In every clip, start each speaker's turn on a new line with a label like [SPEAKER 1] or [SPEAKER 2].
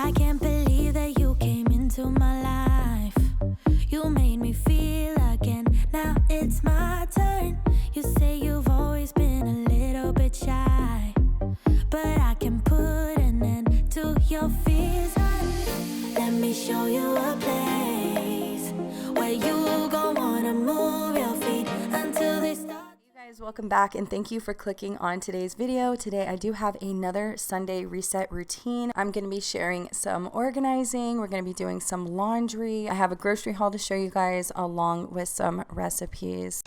[SPEAKER 1] I can't believe that you came into my life. You made me feel again, now it's my turn. You say you've always been a little bit shy, but I can put an end to your fears. Let me show you a place where you gon' wanna move your feet until they start.
[SPEAKER 2] Welcome back and thank you for clicking on today's video. Today I do have another Sunday reset routine. I'm going to be sharing some organizing. We're going to be doing some laundry. I have a grocery haul to show you guys along with some recipes.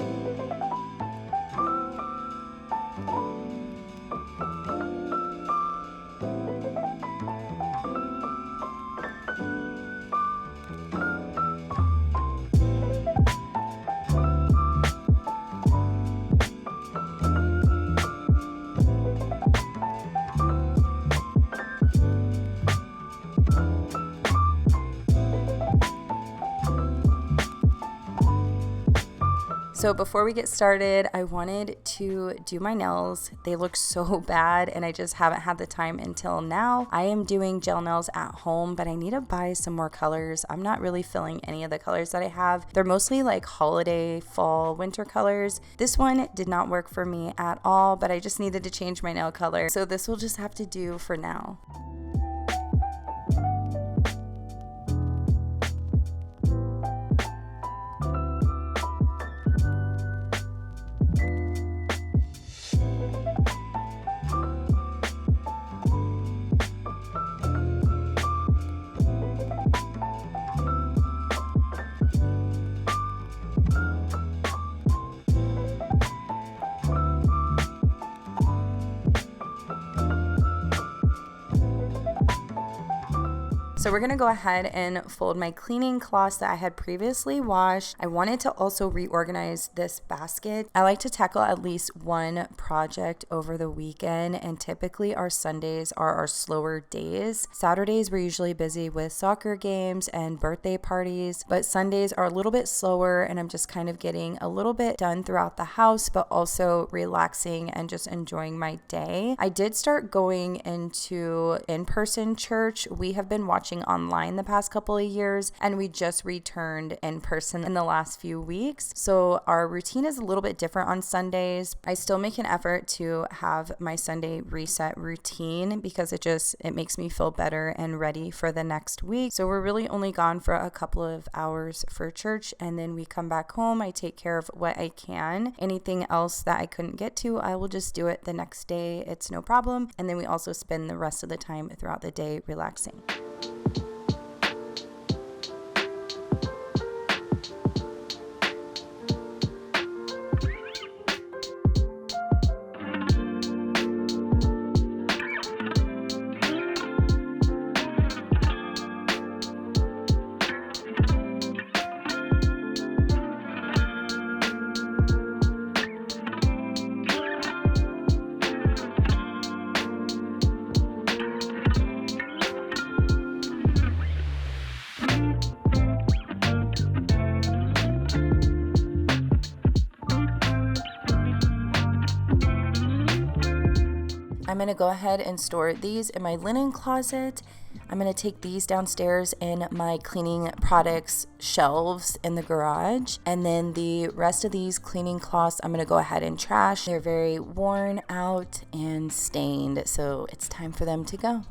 [SPEAKER 2] So before we get started, I wanted to do my nails. They look so bad and I just haven't had the time until now. I am doing gel nails at home, but I need to buy some more colors. I'm not really filling any of the colors that I have. They're mostly like holiday, fall, winter colors. This one did not work for me at all, but I just needed to change my nail color. So this will just have to do for now. So we're going to go ahead and fold my cleaning cloths that I had previously washed. I wanted to also reorganize this basket. I like to tackle at least one project over the weekend, and typically our Sundays are our slower days. Saturdays we're usually busy with soccer games and birthday parties, but Sundays are a little bit slower and I'm just kind of getting a little bit done throughout the house, but also relaxing and just enjoying my day. I did start going into in-person church. We have been watching online the past couple of years and we just returned in person in the last few weeks. So our routine is a little bit different on Sundays. I still make an effort to have my Sunday reset routine because it makes me feel better and ready for the next week. So we're really only gone for a couple of hours for church and then we come back home. I take care of what I can. Anything else that I couldn't get to, I will just do it the next day. It's no problem. And then we also spend the rest of the time throughout the day relaxing. I'm going to go ahead and store these in my linen closet. I'm going to take these downstairs in my cleaning products shelves in the garage. And then the rest of these cleaning cloths, I'm going to go ahead and trash. They're very worn out and stained, so it's time for them to go.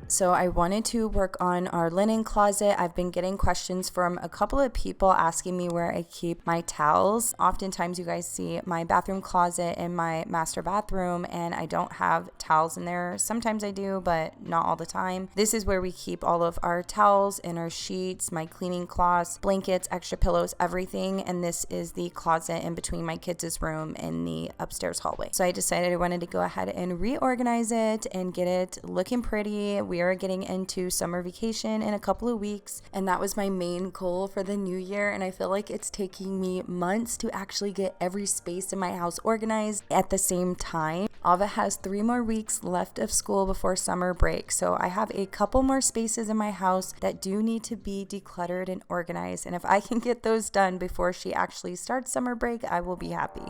[SPEAKER 2] So I wanted to work on our linen closet. I've been getting questions from a couple of people asking me where I keep my towels. Oftentimes you guys see my bathroom closet in my master bathroom and I don't have towels in there. Sometimes I do, but not all the time. This is where we keep all of our towels and our sheets, my cleaning cloths, blankets, extra pillows, everything. And this is the closet in between my kids' room and the upstairs hallway. So I decided I wanted to go ahead and reorganize it and get it looking pretty. We are getting into summer vacation in a couple of weeks, and that was my main goal for the new year, and I feel like it's taking me months to actually get every space in my house organized at the same time. Ava has 3 more weeks left of school before summer break, so I have a couple more spaces in my house that do need to be decluttered and organized, and if I can get those done before she actually starts summer break, I will be happy.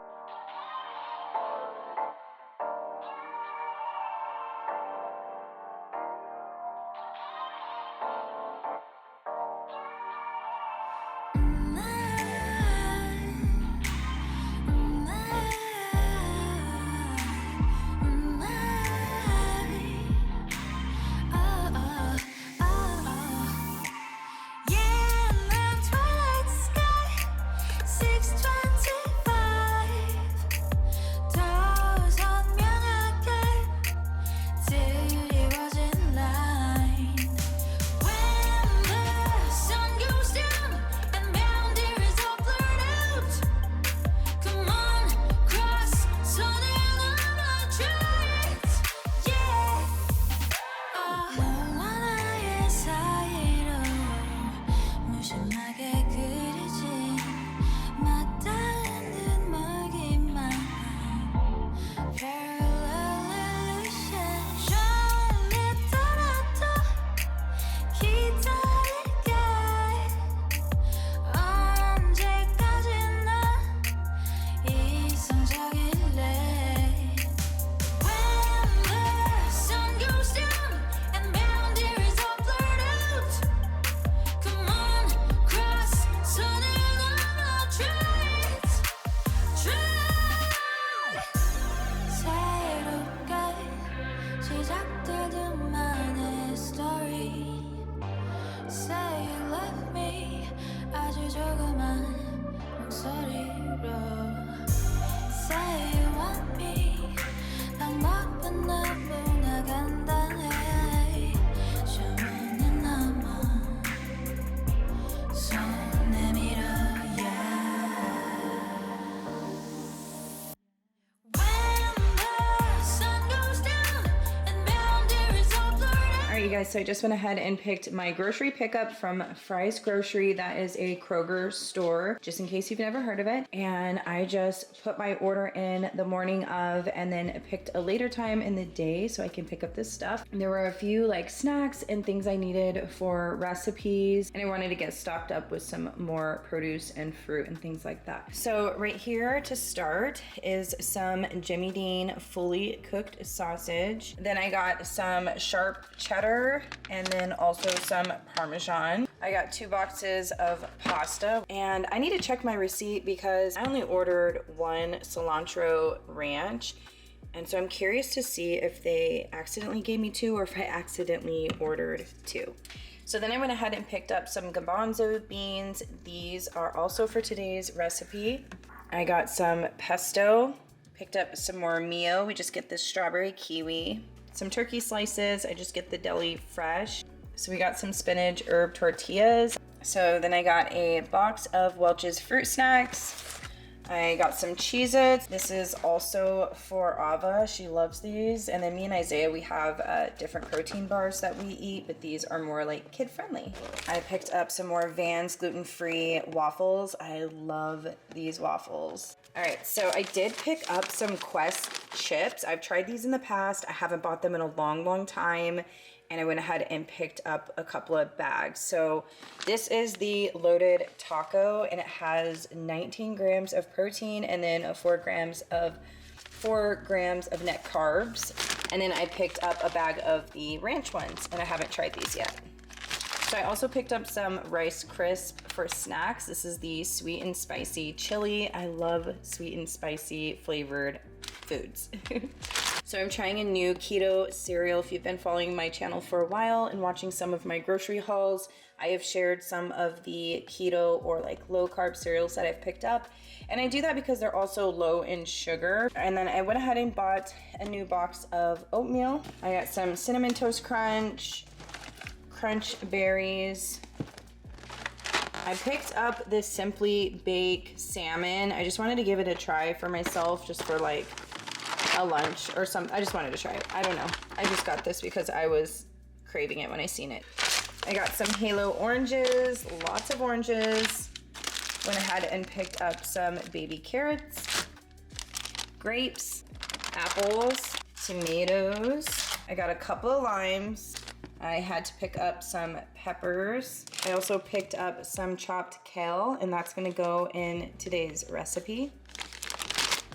[SPEAKER 2] You guys, so I just went ahead and picked my grocery pickup from Fry's Grocery. That is a Kroger store, just in case you've never heard of it. And I just put my order in the morning of, and then picked a later time in the day so I can pick up this stuff. And there were a few like snacks and things I needed for recipes, and I wanted to get stocked up with some more produce and fruit and things like that. So right here to start is some Jimmy Dean fully cooked sausage. Then I got some sharp cheddar, and then also some Parmesan. I got 2 boxes of pasta, and I need to check my receipt because I only ordered 1 cilantro ranch, and so I'm curious to see if they accidentally gave me 2 or if I accidentally ordered 2. So then I went ahead and picked up some garbanzo beans. These are also for today's recipe. I got some pesto, picked up some more mio. We just get this strawberry kiwi. Some turkey slices, I just get the deli fresh. So we got some spinach herb tortillas. So then I got a box of Welch's fruit snacks. I got some Cheez-Its. This is also for Ava, she loves these. And then me and Isaiah, we have different protein bars that we eat, but these are more like kid friendly. I picked up some more Vans gluten-free waffles. I love these waffles. All right, so I did pick up some Quest chips. I've tried these in the past. I haven't bought them in a long time, and I went ahead and picked up a couple of bags. So this is the loaded taco, and it has 19 grams of protein and then 4 grams of net carbs. And then I picked up a bag of the ranch ones, and I haven't tried these yet. So I also picked up some Rice Crisp for snacks. This is the sweet and spicy chili. I love sweet and spicy flavored foods. So I'm trying a new keto cereal. If you've been following my channel for a while and watching some of my grocery hauls, I have shared some of the keto or like low carb cereals that I've picked up. And I do that because they're also low in sugar. And then I went ahead and bought a new box of oatmeal. I got some Cinnamon Toast Crunch berries. I picked up this Simply Bake salmon. I just wanted to give it a try for myself, just for like a lunch or something. I just wanted to try it. I don't know. I just got this because I was craving it when I seen it. I got some halo oranges, lots of oranges. Went ahead and picked up some baby carrots, grapes, apples, tomatoes. I got a couple of limes. I had to pick up some peppers. I also picked up some chopped kale, and that's gonna go in today's recipe,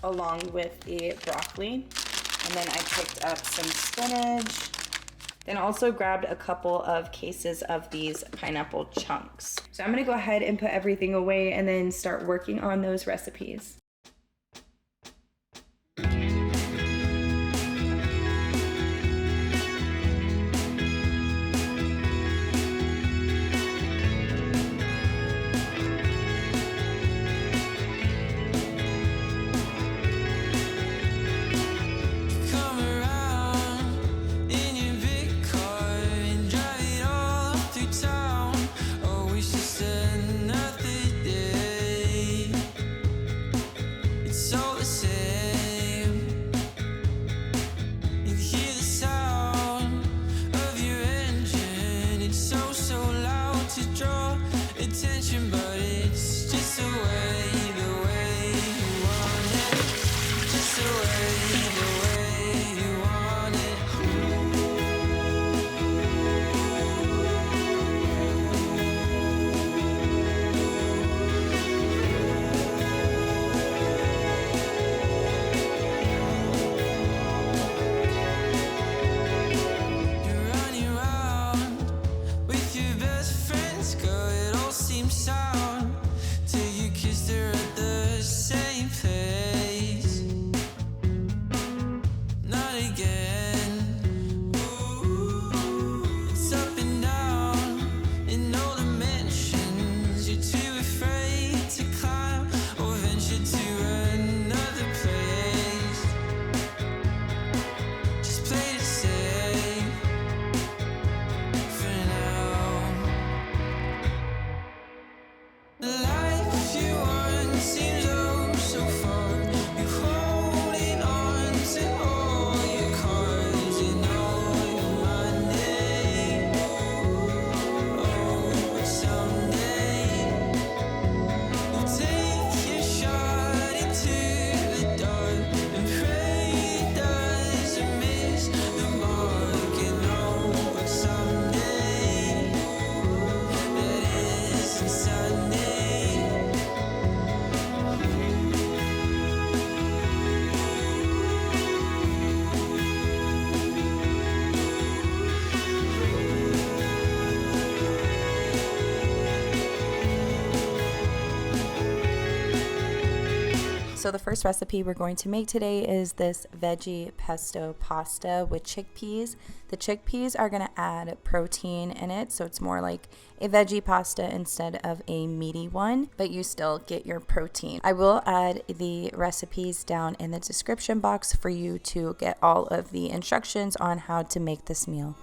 [SPEAKER 2] along with the broccoli. And then I picked up some spinach. Then also grabbed a couple of cases of these pineapple chunks. So I'm gonna go ahead and put everything away and then start working on those recipes. So the first recipe we're going to make today is this veggie pesto pasta with chickpeas. The chickpeas are going to add protein in it, so it's more like a veggie pasta instead of a meaty one, but you still get your protein. I will add the recipes down in the description box for you to get all of the instructions on how to make this meal.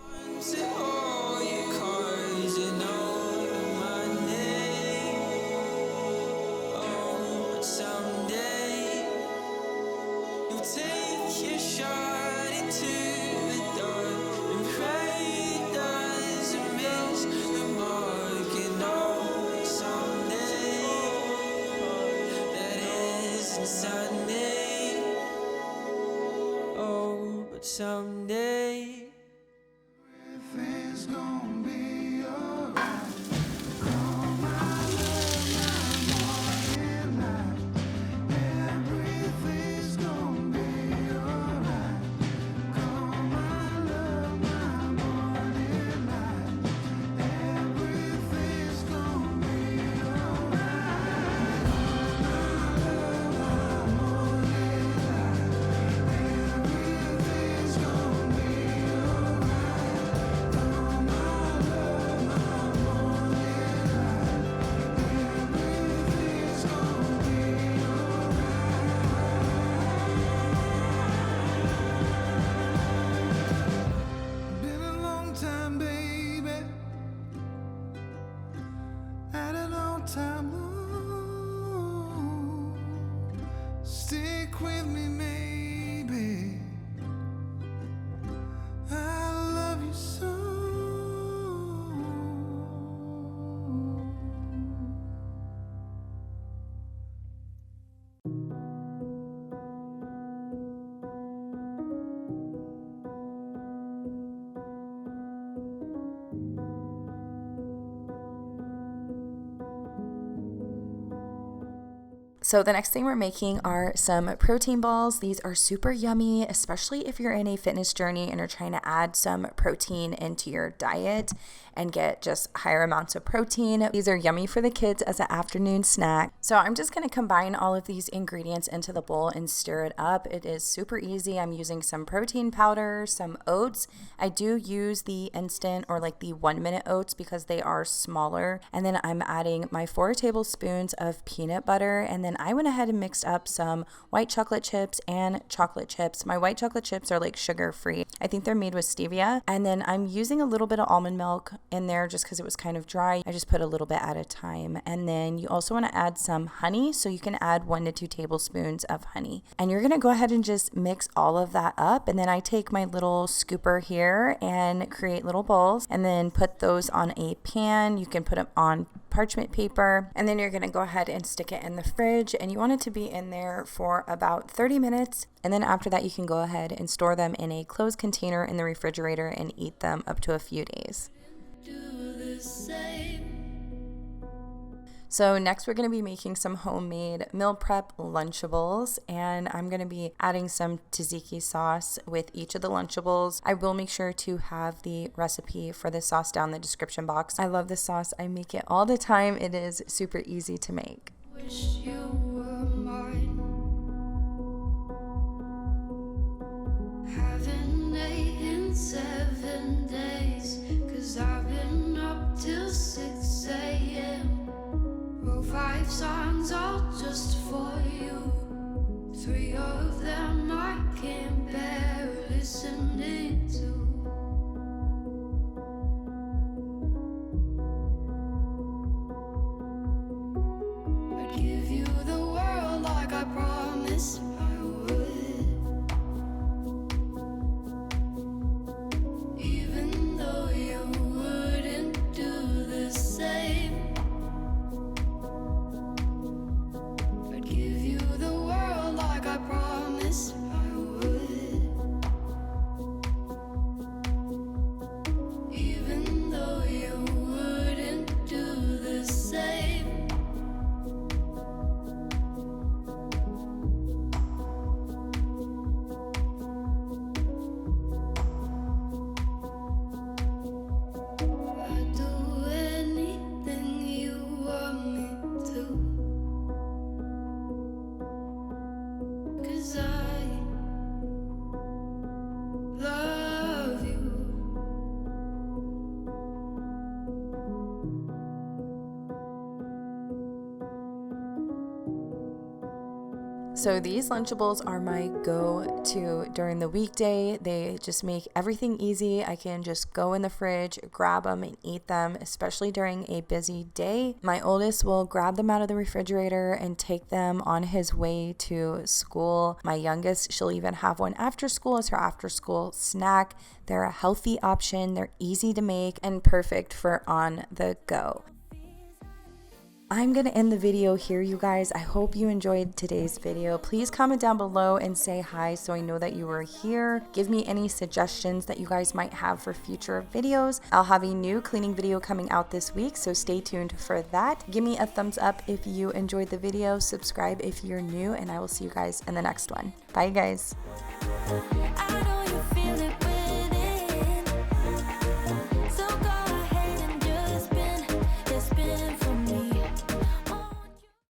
[SPEAKER 1] Someday everything's gonna be alright. Come my love, my morning light. Everything's gonna be alright. Come my love, my morning light. Everything's gonna be alright. Come my love, my morning light. Everything's gonna be alright. Come my love, my morning light. Everything's gonna be alright. Been a long time, baby. Had a long time, long. Stick with me, maybe. I love you so.
[SPEAKER 2] So the next thing we're making are some protein balls. These are super yummy, especially if you're in a fitness journey and are trying to add some protein into your diet and get just higher amounts of protein. These are yummy for the kids as an afternoon snack. So I'm just going to combine all of these ingredients into the bowl and stir it up. It is super easy. I'm using some protein powder, some oats. I do use the instant or like the 1-minute oats because they are smaller. And then I'm adding my 4 tablespoons of peanut butter. And then I went ahead and mixed up some white chocolate chips and chocolate chips. My white chocolate chips are like sugar free. I think they're made with stevia. And then I'm using a little bit of almond milk in there just because it was kind of dry. I just put a little bit at a time. And then you also want to add some honey, so you can add 1 to 2 tablespoons of honey. And you're going to go ahead and just mix all of that up. And then I take my little scooper here and create little balls and then put those on a pan. You can put them on parchment paper, and then you're going to go ahead and stick it in the fridge, and you want it to be in there for about 30 minutes. And then after that, you can go ahead and store them in a closed container in the refrigerator and eat them up to a few days. So next we're going to be making some homemade meal prep Lunchables, and I'm going to be adding some tzatziki sauce with each of the Lunchables. I will make sure to have the recipe for this sauce down in the description box. I love this sauce. I make it all the time. It is super easy to make.
[SPEAKER 1] Wish you were mine. Haven't ate in 7 days, 'cause I've been up till 6 a.m. Wrote 5 songs all just for you. 3 of them I can't bear listening to. I'd give you the world like I promised I would, even though you wouldn't do the same. I'd give you the world like I promised I would, even though you wouldn't do the same. I'd do anything you want me to, 'cause I love you.
[SPEAKER 2] So these Lunchables are my go-to during the weekday. They just make everything easy. I can just go in the fridge, grab them and eat them, especially during a busy day. My oldest will grab them out of the refrigerator and take them on his way to school. My youngest, she'll even have one after school as her after school snack. They're a healthy option. They're easy to make and perfect for on the go. I'm going to end the video here, you guys. I hope you enjoyed today's video. Please comment down below and say hi so I know that you were here. Give me any suggestions that you guys might have for future videos. I'll have a new cleaning video coming out this week, so stay tuned for that. Give me a thumbs up if you enjoyed the video. Subscribe if you're new, and I will see you guys in the next one. Bye, guys.
[SPEAKER 1] I don't